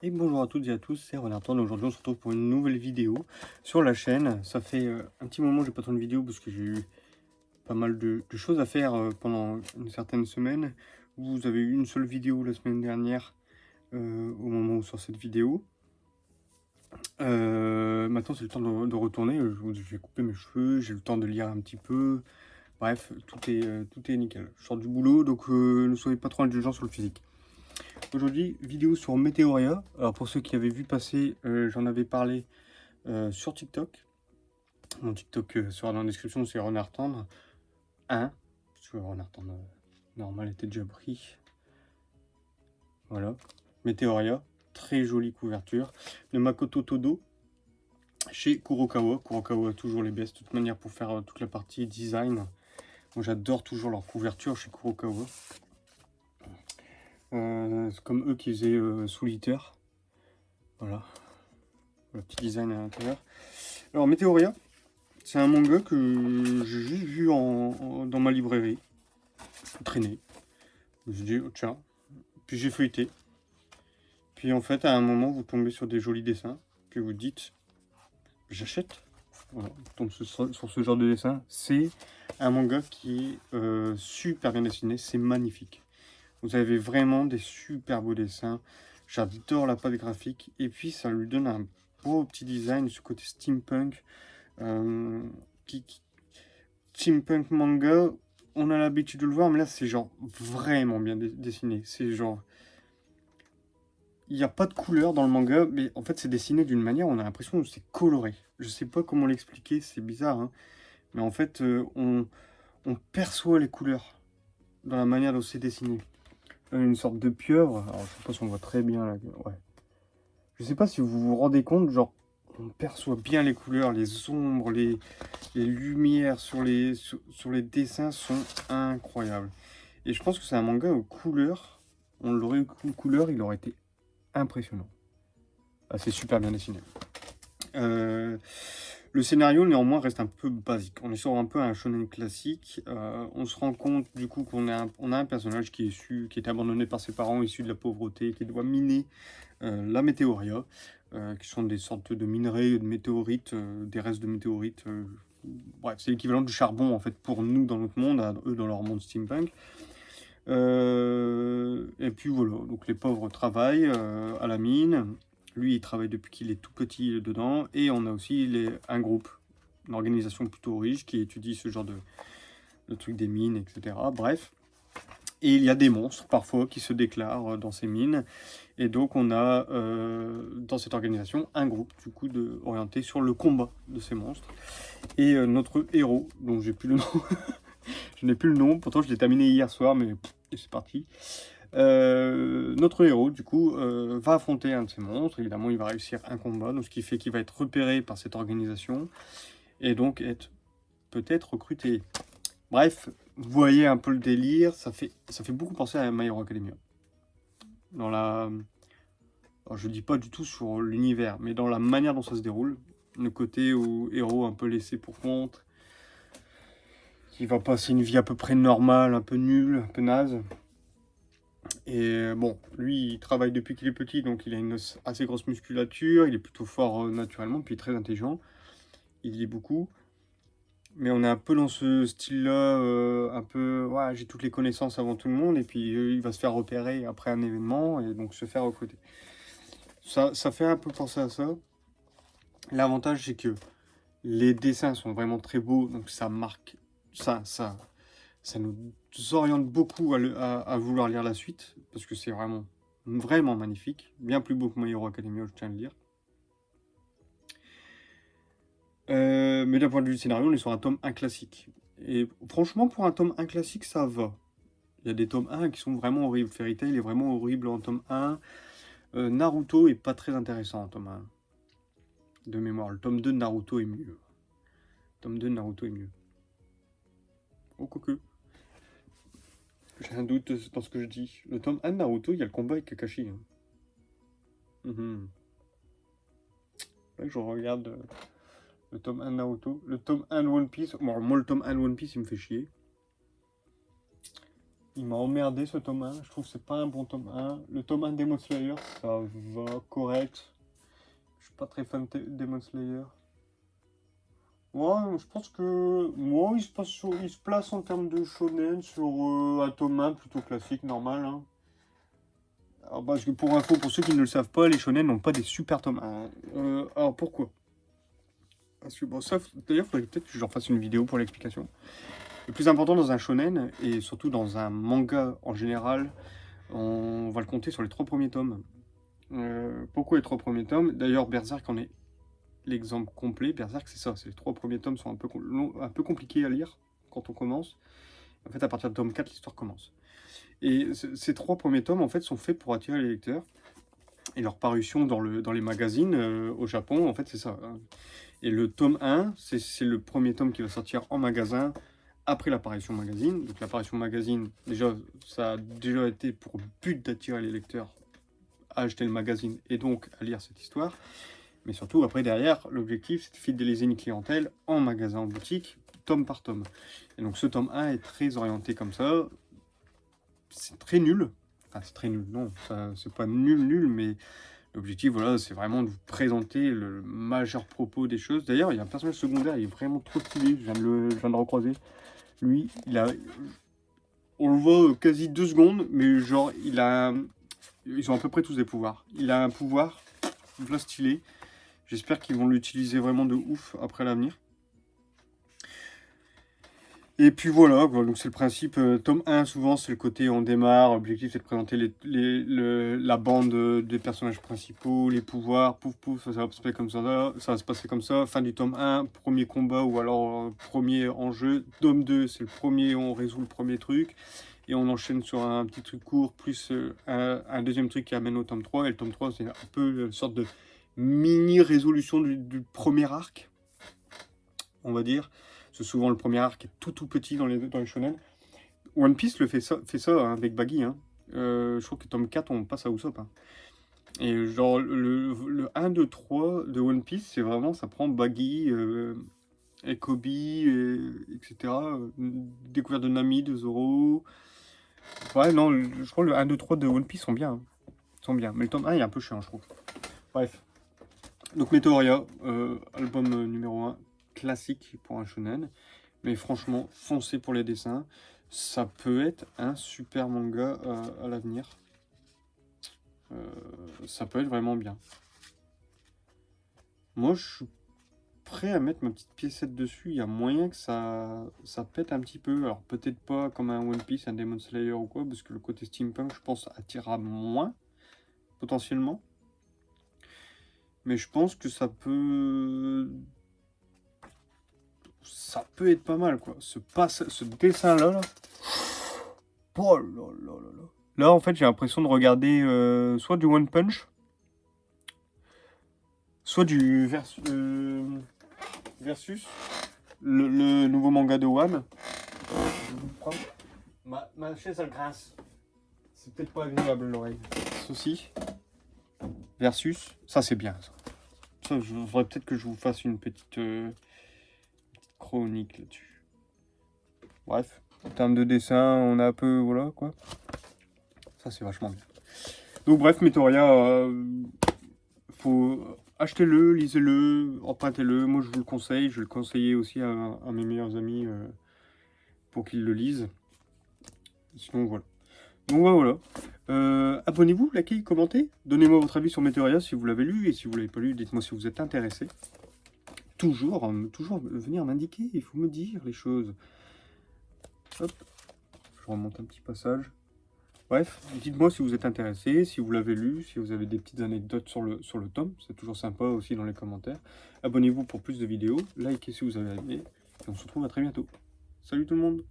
Et bonjour à toutes et à tous, c'est Renard Tourne. Aujourd'hui on se retrouve pour une nouvelle vidéo sur la chaîne. Ça fait un petit moment que j'ai pas tourné de vidéo parce que j'ai eu pas mal de choses à faire pendant une certaine semaine. Vous avez eu une seule vidéo la semaine dernière au moment où sort cette vidéo. Maintenant c'est le temps de retourner. J'ai coupé mes cheveux, j'ai le temps de lire un petit peu. Bref, tout est nickel. Je sors du boulot donc ne soyez pas trop indulgents sur le physique. Aujourd'hui, vidéo sur Météoria. Alors pour ceux qui avaient vu passer, j'en avais parlé sur TikTok. Mon TikTok sera dans la description, c'est Renard Tendre 1. Parce que Renard Tendre normal était déjà pris. Voilà. Météoria, très jolie couverture. De Makoto Todo chez Kurokawa. Kurokawa a toujours les best de toute manière pour faire toute la partie design. Moi j'adore toujours leur couverture chez Kurokawa. C'est comme eux qui faisaient Solitaire. Voilà. Le petit design à l'intérieur. Alors Météoria, c'est un manga que j'ai juste vu dans ma librairie, traîner. Je me suis dit, oh, tiens. Puis j'ai feuilleté. Puis en fait, à un moment, vous tombez sur des jolis dessins, que vous dites, j'achète. Voilà, on tombe sur ce genre de dessin. C'est un manga qui est super bien dessiné, c'est magnifique. Vous avez vraiment des super beaux dessins. J'adore la patte graphique. Et puis, ça lui donne un beau petit design, ce côté steampunk. Euh, qui, Steampunk manga, on a l'habitude de le voir, mais là c'est genre vraiment bien dessiné. C'est genre, il n'y a pas de couleur dans le manga, mais en fait c'est dessiné d'une manière, on a l'impression que c'est coloré. Je sais pas comment l'expliquer, c'est bizarre, hein, mais en fait on perçoit les couleurs dans la manière dont c'est dessiné. Une sorte de pieuvre, alors je sais pas si on voit très bien là, ouais. Je sais pas si vous vous rendez compte, genre on perçoit bien les couleurs, les ombres, les lumières sur les dessins sont incroyables. Et je pense que c'est un manga aux couleurs. On l'aurait eu aux couleurs, il aurait été impressionnant. Ah, c'est super bien dessiné. Euh, le scénario, néanmoins, reste un peu basique. On est sur un peu un shonen classique. On se rend compte, du coup, on a un personnage qui est abandonné par ses parents, issu de la pauvreté, qui doit miner la météoria, qui sont des sortes de minerais, de météorites, des restes de météorites. Bref, c'est l'équivalent du charbon, en fait, pour nous dans notre monde, eux dans leur monde steampunk. Et puis voilà, donc les pauvres travaillent à la mine. Lui, il travaille depuis qu'il est tout petit dedans. Et on a aussi un groupe, une organisation plutôt riche qui étudie ce genre de trucs des mines, etc. Bref. Et il y a des monstres parfois qui se déclarent dans ces mines. Et donc on a dans cette organisation un groupe du coup orienté sur le combat de ces monstres. Et notre héros, dont j'ai plus le nom, je n'ai plus le nom, pourtant je l'ai terminé hier soir, mais c'est parti. Notre héros, du coup, va affronter un de ces monstres. Évidemment, il va réussir un combat, donc ce qui fait qu'il va être repéré par cette organisation et donc être peut-être recruté. Bref, vous voyez un peu le délire. Ça fait beaucoup penser à My Hero Academia. Dans la, alors, je dis pas du tout sur l'univers, mais dans la manière dont ça se déroule, le côté où héros un peu laissé pour compte, qui va passer une vie à peu près normale, un peu nulle, un peu naze. Et bon, lui, il travaille depuis qu'il est petit, donc il a une assez grosse musculature, il est plutôt fort naturellement, puis très intelligent. Il lit beaucoup. Mais on est un peu dans ce style-là, un peu, ouais, j'ai toutes les connaissances avant tout le monde, et puis il va se faire repérer après un événement, et donc se faire recruter. Ça fait un peu penser à ça. L'avantage, c'est que les dessins sont vraiment très beaux, donc ça marque, ça nous oriente beaucoup à vouloir lire la suite, parce que c'est vraiment magnifique, bien plus beau que My Hero Academia, je tiens à le dire. Mais d'un point de vue du scénario, on est sur un tome 1 classique. Et franchement, pour un tome 1 classique, ça va. Il y a des tomes 1 qui sont vraiment horribles. Fairy Tail est vraiment horrible en tome 1. Naruto est pas très intéressant en tome 1. De mémoire, le tome 2 de Naruto est mieux. Le tome 2 de Naruto est mieux. Oh, quoique. J'ai un doute dans ce que je dis. Le tome 1 de Naruto, il y a le combat avec Kakashi. Hein. Là, je regarde le tome 1 de Naruto. Le tome 1 de One Piece. Bon, moi, le tome 1 de One Piece, il me fait chier. Il m'a emmerdé ce tome 1. Je trouve que c'est pas un bon tome 1. Le tome 1 Demon Slayer, ça va correct. Je suis pas très fan de Demon Slayer. Ouais, je pense que moi, il se place en termes de shonen sur un tome 1 plutôt classique, normal. Hein. Alors, parce que pour info, pour ceux qui ne le savent pas, les shonen n'ont pas des super tomes 1. Alors pourquoi? Parce que bon, ça, d'ailleurs, il faudrait peut-être que j'en fasse une vidéo pour l'explication. Le plus important dans un shonen, et surtout dans un manga en général, on va le compter sur les 3 premiers tomes. Pourquoi les 3 premiers tomes? D'ailleurs, Berserk en est l'exemple complet. Berserk, c'est ça. Les 3 premiers tomes sont un peu compliqués à lire quand on commence. En fait, à partir de tome 4, l'histoire commence. Et ces 3 premiers tomes, en fait, sont faits pour attirer les lecteurs. Et leur parution dans les magazines au Japon, en fait, c'est ça. Hein. Et le tome 1, c'est le premier tome qui va sortir en magasin après l'apparition magazine. Donc l'apparition magazine, déjà, ça a déjà été pour but d'attirer les lecteurs à acheter le magazine et donc à lire cette histoire. Mais surtout, après, derrière, l'objectif, c'est de fidéliser une clientèle en magasin, en boutique, tome par tome. Et donc ce tome 1 est très orienté comme ça. C'est très nul. Enfin, c'est très nul, non, c'est pas nul, mais l'objectif, voilà, c'est vraiment de vous présenter le majeur propos des choses. D'ailleurs, il y a un personnage secondaire, il est vraiment trop stylé, je viens de le recroiser. Lui, on le voit quasi 2 secondes, mais genre, ils ont à peu près tous des pouvoirs. Il a un pouvoir, là, stylé. J'espère qu'ils vont l'utiliser vraiment de ouf après l'avenir. Et puis voilà, quoi. Donc c'est le principe. Tome 1, souvent, c'est le côté on démarre. L'objectif, c'est de présenter la bande des personnages principaux, les pouvoirs, pouf pouf, ça va se passer comme ça, ça va se passer comme ça. Fin du tome 1, premier combat ou alors premier enjeu. Tome 2, c'est le premier, on résout le premier truc. Et on enchaîne sur un petit truc court, plus un deuxième truc qui amène au tome 3. Et le tome 3, c'est un peu une sorte de mini-résolution du premier arc, on va dire. C'est souvent le premier arc est tout petit dans les shonen. One Piece fait ça hein, avec Baggy. Hein. Je crois que tome 4, on passe à Usopp. Hein. Et genre, le 1, 2, 3 de One Piece, c'est vraiment, ça prend Baggy, Kobe, etc. Découverte de Nami, de Zoro. Ouais, non, je crois que le 1, 2, 3 de One Piece sont bien. Hein. Sont bien. Mais le tome 1 est un peu chiant, je trouve. Bref. Donc, Meteoria, album numéro 1, classique pour un shonen. Mais franchement, foncez pour les dessins. Ça peut être un super manga à l'avenir. Ça peut être vraiment bien. Moi, je suis prêt à mettre ma petite piécette dessus. Il y a moyen que ça pète un petit peu. Alors, peut-être pas comme un One Piece, un Demon Slayer ou quoi, parce que le côté steampunk, je pense, attirera moins, potentiellement. Mais je pense que ça peut être pas mal, quoi. Ce dessin-là, là. Oh là là là là. Là, en fait, j'ai l'impression de regarder soit du One Punch, soit du Versus, le nouveau manga de One. Ma chaise, elle grince. C'est peut-être pas agréable l'oreille. Ceci, Versus, ça c'est bien. Ça, je voudrais peut-être que je vous fasse une petite chronique là-dessus. Bref, en termes de dessin, on a un peu, voilà quoi. Ça c'est vachement bien. Donc bref, Meteoria, faut achetez-le, lisez-le, empruntez-le. Moi je vous le conseille. Je vais le conseiller aussi à mes meilleurs amis pour qu'ils le lisent. Sinon voilà. Donc voilà. Abonnez-vous, likez, commentez. Donnez-moi votre avis sur Meteoria si vous l'avez lu. Et si vous ne l'avez pas lu, dites-moi si vous êtes intéressé. Toujours venir m'indiquer. Il faut me dire les choses. Hop. Je remonte un petit passage. Bref, dites-moi si vous êtes intéressé, si vous l'avez lu, si vous avez des petites anecdotes sur le tome. C'est toujours sympa aussi dans les commentaires. Abonnez-vous pour plus de vidéos. Likez si vous avez aimé. Et on se retrouve à très bientôt. Salut tout le monde!